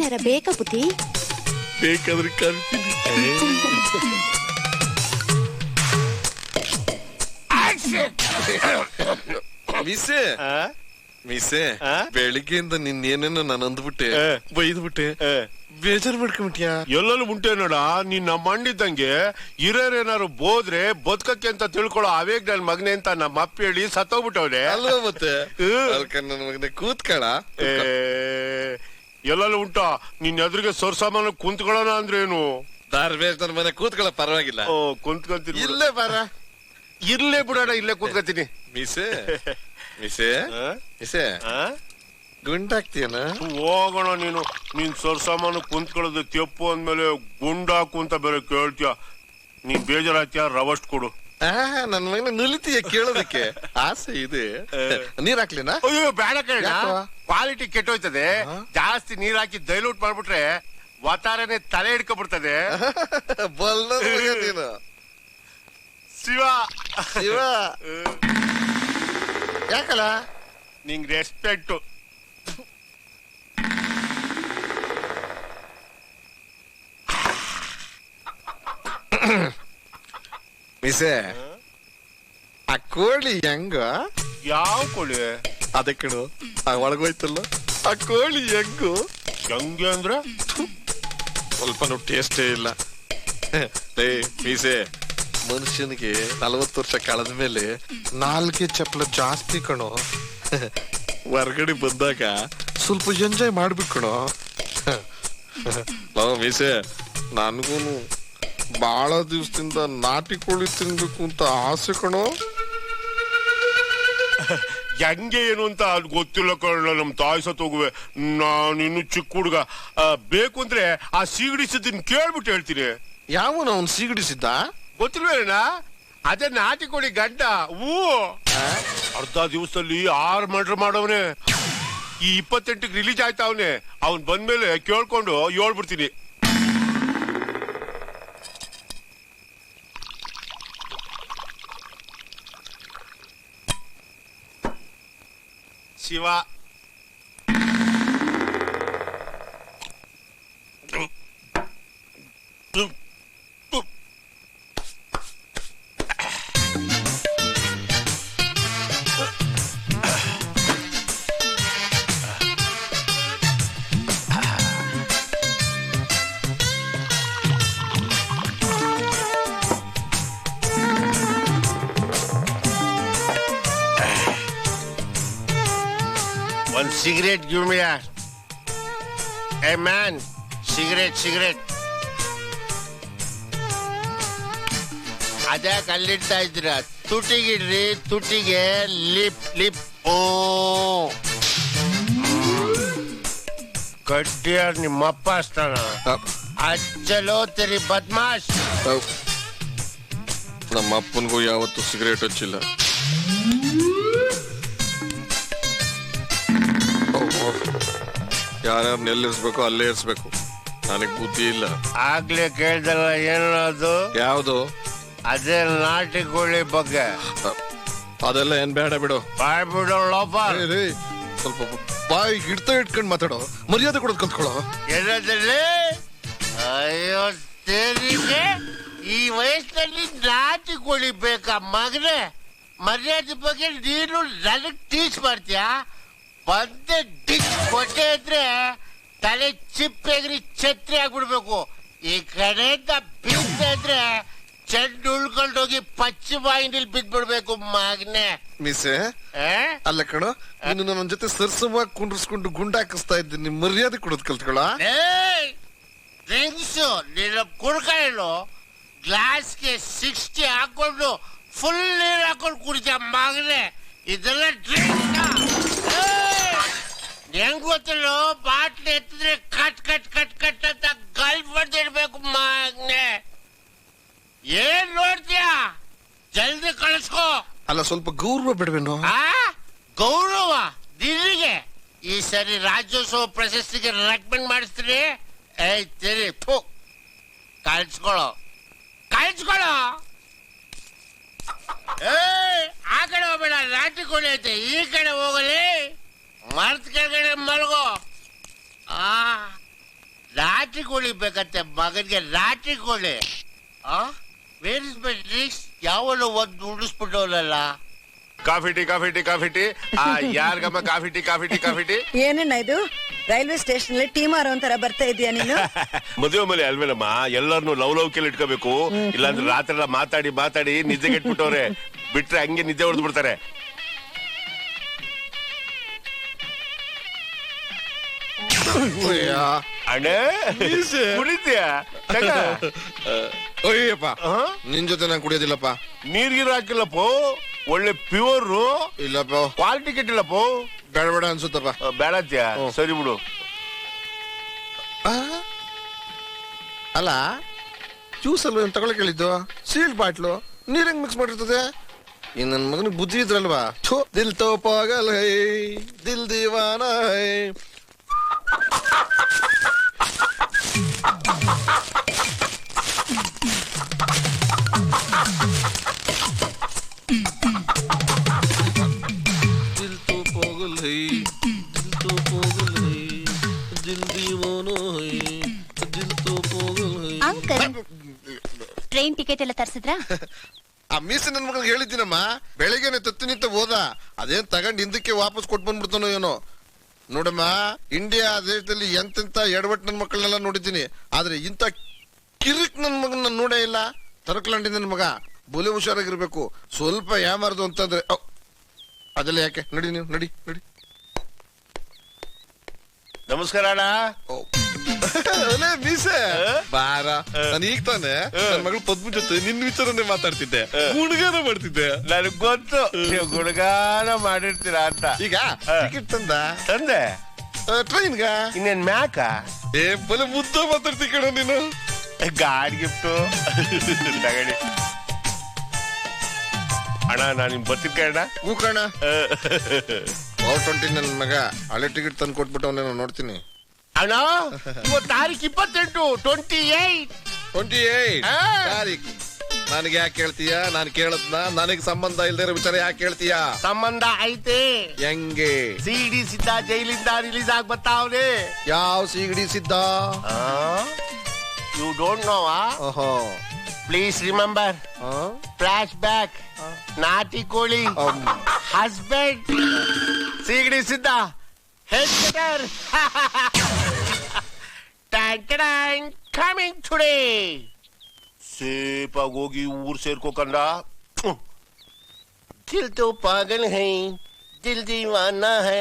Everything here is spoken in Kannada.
ಸಮಾಚಾರ ಬೇಕಾ ಪುಟಿ? ಬೇಕಾದ್ರೆ ಕರಿತೀನಿ. ಮಿಸೆ ಮಿಸೆ, ಬೆಳಿಗ್ಗೆಯಿಂದ ನಿನ್ನೇನೇನೋ ನಾನು ಅಂದ್ಬಿಟ್ಟೆ, ಬೈದ್ಬಿಟ್ಟೆ, ಬೇಜಾರು ಮಾಡ್ಕೊಂಬಿಟ್ಯಾ? ಎಲ್ಲೆಲ್ಲೂ ಉಂಟೆ ನೋಡ. ನೀನ್ ನಮ್ಮ ಮಂಡಿದ್ದಂಗೆ ಹಿರಿಯರೇನಾರು ಬೋದ್ರೆ ಬದುಕಕ್ಕೆ ಅಂತ ತಿಳ್ಕೊಳ್ಳೋ ಅವೇಗ್ ನನ್ ಮಗನೆ ಅಂತ ನಮ್ಮ ಅಪ್ಪ ಹೇಳಿ ಸತ್ತೋಗ್ಬಿಟ್ಟವ್ರೆ ಅಲ್ವಾ? ಮತ್ತೆ ನನ್ನ ಮಗನೆ ಕೂತ್ಕಳ. ಎಲ್ಲೆಲ್ಲೂ ಉಂಟ. ನಿನ್ ಎದುರಿಗೆ ಸೊರ್ಸಾಮಾನು ಕುಂತ್ಕೊಳ್ಳೋಣ ಅಂದ್ರೆ ಏನು? ದಾರ್ಬೇಸ್ ನನ್ನ ಮನೆ ಕೂತ್ಕೊಳ್ಳ, ಪರವಾಗಿಲ್ಲ. ಕುಂತ್ಕೊಂತೀನಿ. ಇಲ್ಲೇ ಬಾರ. ಇರ್ಲೇ ಬಿಡೋಣ, ಇಲ್ಲೇ ಕೂತ್ಕೊತೀನಿ. ಮಿಸೆ ಮಿಸೆ ಮಿಸೆ, ಗುಂಡಾಕ್ತೀಯನ? ಹೋಗೋಣ. ನೀನ್ ಸೊರ್ಸಾಮಾನು ಕುಂತ್ಕೊಳ್ಳೋದು ತೆಪ್ಪು ಅಂದ್ಮೇಲೆ ಗುಂಡಾಕು ಅಂತ ಬೇರೆ ಕೇಳ್ತೀಯ. ನೀನ್ ಬೇಜಾರಾಗ್ತೀಯ, ರವಸ್ಟ್ ಕೊಡು. ನನ್ ಮಗನ ನುಲಿತೀಯ ಕೇಳೋದಕ್ಕೆ ಆಸೆ ಇದೆ. ನೀರ್ ಹಾಕ್ಲಿನಾ? ಅಯ್ಯೋ ಬೇಡ ಕೇಳ, ಕ್ವಾಲಿಟಿ ಕೆಟ್ಟೋಯ್ತದೆ. ಜಾಸ್ತಿ ನೀರ್ ಹಾಕಿ ಡೈಲ್ಯೂಟ್ ಮಾಡ್ಬಿಟ್ರೆ ವಾತಾರನೆ ತಲೆ ಹಿಡ್ಕೊಬಿಡ್ತದೆ. ನೀನು ಶಿವ ಶಿವ ಯಾಕಲ್ಲ ನಿಂಗ್ ರೆಸ್ಪೆಕ್ಟ್. ಮಿಸೆ, ಆ ಕೋಳಿ ಹೆಂಗ? ಯಾವ ಕೋಳಿ? ಅದೇ ಕಣು, ಆ ಒಳಗೋಯ್ತಲ್ಲ ಆ ಕೋಳಿ ಹೆಂಗು? ಹೆಂಗೆ ಅಂದ್ರೆ ಸ್ವಲ್ಪನೂ ಟೇಸ್ಟೇ ಇಲ್ಲ. ಮೀಸೆ, ಮನುಷ್ಯನಿಗೆ 40 ವರ್ಷ ಕಳೆದ ಮೇಲೆ ನಾಲ್ಕೆ ಚಪ್ಪಲ ಜಾಸ್ತಿ ಕಣೋ. ಹೊರ್ಗಡೆ ಬಂದಾಗ ಸ್ವಲ್ಪ ಎಂಜಾಯ್ ಮಾಡ್ಬೇಕು ಕಣೋ. ಮೀಸೆ, ನನ್ಗೂನು ಬಹಳ ದಿವಸದಿಂದ ನಾಟಿ ಕೋಳಿ ತಿನ್ಬೇಕು ಅಂತ ಆಸೆ ಕಣೋ. ಹೆಂಗೆ ಏನು ಅಂತ ಅದು ಗೊತ್ತಿಲ್ಲ ಕಣ. ನಮ್ ತಾಯಿ ಸತ್ತೋಗುವೆ, ನಾನಿನ್ನು ಚಿಕ್ಕ ಹುಡುಗ. ಬೇಕು ಅಂದ್ರೆ ಆ ಸೀಗಡಿಸಿದ್ದನ್ ಕೇಳ್ಬಿಟ್ಟು ಹೇಳ್ತೀನಿ. ಯಾವನ ಅವ್ನು ಸೀಗಡಿಸಿದ್ದ? ಗೊತ್ತಿಲ್ವೇನ? ಅದೇ ನಾಟಿ ಕೋಳಿ ಗಡ್ಡ. ಅರ್ಧ ದಿವಸದಲ್ಲಿ 6 ಮರ್ಡರ್ ಮಾಡವನೆ. ಈ 28ಕ್ಕೆ ರಿಲೀಸ್ ಆಯ್ತಾ ಅವನೇ. ಅವ್ನ್ ಬಂದ್ಮೇಲೆ ಕೇಳ್ಕೊಂಡು ಹೇಳ್ಬಿಡ್ತೀನಿ. Shiva One cigarette, give me that. Hey man, cigarette. ಅದೇ ಕಲ್ಲಿಡ್ತಾ ಇದ್ದೀರ? ತುಟಿಗಿಡ್ರಿ, ತುಟಿಗೆ ಲಿಪ್. ಓ ಕಡ್ಡಿಯಾರ್ ನಿಮ್ಮಪ್ಪ ಅಷ್ಟಣ. ಅಚ್ಚಲೋ ತೆರಿ ಬದ್ಮಾಶ್. ನಮ್ಮ ಅಪ್ಪನ್ಗೂ ಯಾವತ್ತೂ ಸಿಗರೇಟ್ ಹಚ್ಚಿಲ್ಲ. ಯಾರ್ಯಾರು ನೆಲ್ಲಿರ್ಸ್ಬೇಕು ಅಲ್ಲೇ ಇರ್ಸ್ಬೇಕು. ನನಗ್ ಬುದ್ಧಿ ಇಲ್ಲ. ಆಗ್ಲೇ ಕೇಳ್ದಲ್ಲ ಏನದು? ಯಾವ್ದು? ಅದೇ ನಾಟಿ ಕೋಳಿ ಬಗ್ಗೆ. ಅದೆಲ್ಲ ಏನ್ ಬೇಡ ಬಿಡು. ಬಾಯ್ ಬಿಡೋ ಲೋಪ. ಸ್ವಲ್ಪ ಬಾಯಿ ಹಿಡ್ತಾ ಇಟ್ಕೊಂಡ್ ಮಾತಾಡೋ, ಮರ್ಯಾದೆ ಕೊಡೋದ್ ಕಲ್ತ್ಕೊಳ್ಳೋ. ಏನದಲ್ಲಿ? ಅಯ್ಯೋ ಸೇರಿಗೆ, ಈ ವಯಸ್ಸಲ್ಲಿ ನಾಟಿ ಕೋಳಿ ಬೇಕಾ ಮಗನೇ? ಮರ್ಯಾದೆ ಬಗ್ಗೆ ನೀನು ನನಗ್ ಟೀಚ್ ಮಾಡ್ತೀಯಾ? ಬಂದೆ ಡಿಚ್ ಕೊಟ್ಟೆ ಇದ್ರೆ ತಲೆ ಚಿಪ್ಪೆಗ್ರಿ ಛತ್ರಿ ಆಗ್ಬಿಡ್ಬೇಕು. ಈ ಕಡೆಯಿಂದ ಬೀಳ್ತಾ ಇದ್ರೆ ಚೆಂಡು ಉಳ್ಕೊಂಡೋಗಿ ಪಶ್ಚಿಮ ವಾಹಿನಿಲಿ ಬಿದ್ಬಿಡ್ಬೇಕು ಮಗನೆ. ಮಿಸೆ, ಅಲ್ಲ ಕಣೋ, ನೀನು ನನ್ನ ಜೊತೆ ಸರ್ಸವಾಗಿ ಕುಂಡ್ರಿಸ್ಕೊಂಡು ಗುಂಡಾಕಿಸ್ತಾ ಇದ್ದೀನಿ. ಮರ್ಯಾದೆ ಕೊಡೋದ್ ಕಲ್ತ್ಕೊಳ್ಳ. ಡ್ರಿಂಕ್ಸು ನೀನು ಕುಡ್ಕೊಳ್ಳು. ಗ್ಲಾಸ್ಗೆ 60 ಹಾಕೊಂಡು ಫುಲ್ ನೀರು ಹಾಕೊಂಡು ಕುಡಿತ ಮಗನೆ. ಇದೆಲ್ಲ ಡ್ರಿಂಕ್ ಹೆಂಗ್ ಗೊತ್ತಿಲ್ಲ? ಬಾಟ್ಲಿ ಎತ್ತಿದ್ರೆ ಕಟ್ ಅಂತ ಗಲ್ಫ್ ಹೊಡೆದಿಡ್ಬೇಕು ಮಗನೆ. ಏನ್ ನೋಡ್ತೀಯ? ಜಲ್ದಿ ಕಳಿಸ್ಕೋ. ಅಲ್ಲ, ಸ್ವಲ್ಪ ಗೌರವ ಬಿಡ್ವೇನು? ಗೌರವ ದಿಲ್ಲಿಗೆ? ಈ ಸರಿ ರಾಜ್ಯೋತ್ಸವ ಪ್ರಶಸ್ತಿಗೆ ರೆಕಮೆಂಡ್ ಮಾಡಿಸ್ತೀನಿ. ತೆರಿ ಕಳ್ಸ್ಕೊಳೋ. ಆ ಕಡೆ ಹೋಗ್ಬೇಡ, ನಾಟಿ ಕೋಳಿ ಐತೆ. ಈ ಕಡೆ ಹೋಗಲಿ, ಮರ್ತ್ ಕೆಳಗಡೆ ಮಲಗೋ. ಕೋಳಿ ಬೇಕಂತೆ ಮಗನ್ಗೆ ನಾಟಿ ಕೋಳಿ. Where is my drinks? ಯಾವಲ್ಲ ಒಂದು ಉಳಿಸ್ಬಿಟ್ಟವಲ್ಲ. Coffee tea coffee tea coffee tea. ಯಾರಿಗಮ್ಮ coffee tea coffee tea coffee tea? ಏನೇನ ಇದು ರೈಲ್ವೆ ಸ್ಟೇಷನ್ ಅಲ್ಲಿ ಟೀ ಮಾರೋ ಒಂಥರ ಬರ್ತಾ ಇದೀಯ ನೀನು? ಮದುವೆ ಮೇಲೆ ಅಲ್ವೇನಮ್ಮ, ಎಲ್ಲರನ್ನು ಲವಲವಿಕೆಯಲ್ಲಿ ಇಟ್ಕೋಬೇಕು. ಇಲ್ಲಾಂದ್ರೆ ರಾತ್ರಿ ಎಲ್ಲ ಮಾತಾಡಿ ಮಾತಾಡಿ ನಿದ್ದೆ ಕೆಟ್ಬಿಟ್ಟವ್ರೆ. ಬಿಟ್ರೆ ಹಂಗೆ ನಿದ್ದೆ ಹೊಡೆದು ಬಿಡ್ತಾರೆ. ಅಣ್ಣ ಕುಡಿತೀಯ? ಅಯ್ಯಪ್ಪ, ನಿನ್ ಜೊತೆ ನಾನು ಕುಡಿಯೋದಿಲ್ಲಪ್ಪ. ನೀರ್ಗಿರು ಹಾಕಿಲ್ಲಪ್ಪ, ಒಳ್ಳೆ ಪ್ಯೂರ್ ಇಲ್ಲಪ್ಪ, ಕ್ವಾಲಿಟಿ ಕೆಟ್ಟಿಲ್ಲಪ್ಪ. ಬೇಡ ಬೇಡ ಅನ್ಸುತ್ತಪ್ಪ. ಬೇಡತ್ಯ, ಸರಿ ಬಿಡು. ಅಲ್ಲ, ಜ್ಯೂಸ್ ಅಲ್ವ ತಗೊಳಕ್ ಹೇಳಿದ್ದು? ಸೀಲ್ಡ್ ಬಾಟ್ಲು ನೀರ್ ಹೆಂಗ್ ಮಿಕ್ಸ್ ಮಾಡಿರ್ತದೆ? ಈ ನನ್ ಮಗನಿಗೆ ಬುದ್ಧಿ ಇದ್ರಲ್ವಾ? ದಿಲ್ ತೋ ಪಾಗಲ್ ಹೈ, ದಿಲ್ ದೀವಾನ ಹೈ. ಅಂಕಲ್, ಟ್ರೈನ್ ಟಿಕೆಟ್ ಎಲ್ಲ ತರ್ಸಿದ್ರಾ? ಆ ಮೀಸೆ ನನ್ ಮಗನಿಗೆ ಹೇಳಿದ್ದೀನಮ್ಮ. ಬೆಳಿಗ್ಗೆನೆ ತತ್ತಿ ನಿಂತ ಹೋದ, ಅದೇನ್ ತಗೊಂಡ್ ಹಿಂದಕ್ಕೆ ವಾಪಸ್ ಕೊಟ್ಟು ಬಂದ್ಬಿಡ್ತಾನೋ ಏನೋ. ನೋಡಮ್ಮ, ಇಂಡಿಯಾ ದೇಶದಲ್ಲಿ ಎಂತೆಂತ ಎಡವಟ್ ನನ್ ಮಕ್ಕಳನ್ನೆಲ್ಲ ನೋಡಿದ್ದೀನಿ, ಆದ್ರೆ ಇಂತ ಕಿರಿಕ್ ನನ್ ಮಗನ ನೋಡೇ ಇಲ್ಲ. ತರಕ್ಲಾಂಡಿ ನನ್ ಮಗ ಬುಲೆ ಹುಷಾರಾಗಿರ್ಬೇಕು. ಸ್ವಲ್ಪ ಯಾಮಾರ್ದು ಅಂತಂದ್ರೆ ಅದೆಲ್ಲ ಯಾಕೆ? ನಡಿ ನೀವು, ನಡಿ ನಡಿ. ನಮಸ್ಕಾರ ಅಣ್ಣ. ಅಲೇ ಮೀಸೆ ಬಾರ. ನಾನು ಈಗ ತಾನೆ ನನ್ ಮಗಳು ಪದ್ಮ ಜೊತೆ ನಿನ್ ವಿಚಾರನೆ ಮಾತಾಡ್ತಿದ್ದೆ, ಗುಣಗಾನ ಮಾಡ್ತಿದ್ದೆ. ನನಗ್ ಗೊತ್ತು ನೀವು ಗುಣಗಾನ ಮಾಡಿರ್ತೀರಾ ಅಂತ. ಈಗ ಟಿಕೆಟ್ ತಂದೆ ಟ್ರೈನ್ಗ ಇನ್ನೇನ್ ಮ್ಯಾಕ? ಬಲೆ ಮುದ್ದ ಮಾತಾಡ್ತಿ ಕಣ ನೀನು. ಗಾಡಿ ಗಿಫ್ಟು ತಗಡಿ ಅಣ್ಣ. ನಾನು ನಿಮ್ ಬರ್ತಿದ್ದೆ ಅಣ್ಣ. ಹೂ ಕಣ. 420 ನನ್ ಮಗ ಹಳೆ ಟಿಕೆಟ್ ತಂದು ಕೊಟ್ಬಿಟ್ಟವನೇನೋ ನೋಡ್ತೀನಿ. ಅಣ್ಣ ಇವತ್ತು ತಾರೀಖ್ 28 28 ತಾರೀಕು. ನನಗೆ ಯಾಕೆ ಕೇಳ್ತೀಯ? ನಾನು ಕೇಳದ್ನ? ನನಗೆ ಸಂಬಂಧ ಇಲ್ದೇ ಇರೋ ವಿಚಾರ ಯಾಕೆ ಕೇಳ್ತೀಯ? ಸಂಬಂಧ ಐತೆ. ಹೆಂಗೆ? ಸಿಡಿ ಸಿದ್ಧ ಜೈಲಿಂದ ರಿಲೀಸ್ ಆಗಿ ಬರ್ತಾವ್ರೆ. ಯಾವ ಸಿಗಡಿ ಸಿದ್ಧ? You don't know? ಓಹೋ, ಪ್ಲೀಸ್ ರಿಮೆಂಬರ್. Flash back. ನಾಟಿ ಕೋಳಿ ಹಸ್ಬೆಂಡ್ ಸಿಗಡಿ ಸಿದ್ಧ ಹೆಡ್ ಕಮಿಂಗ್ ಟುಡೇ. ಸೇಫ್ ಆಗಿ ಹೋಗಿ ಊರ್ ಸೇರ್ಕೋಕಂಡ. ದಿಲ್ ತೋ ಪಾಗಲ್ ಹೈ, ದಿಲ್ ದೀವಾನಾ ಹೈ.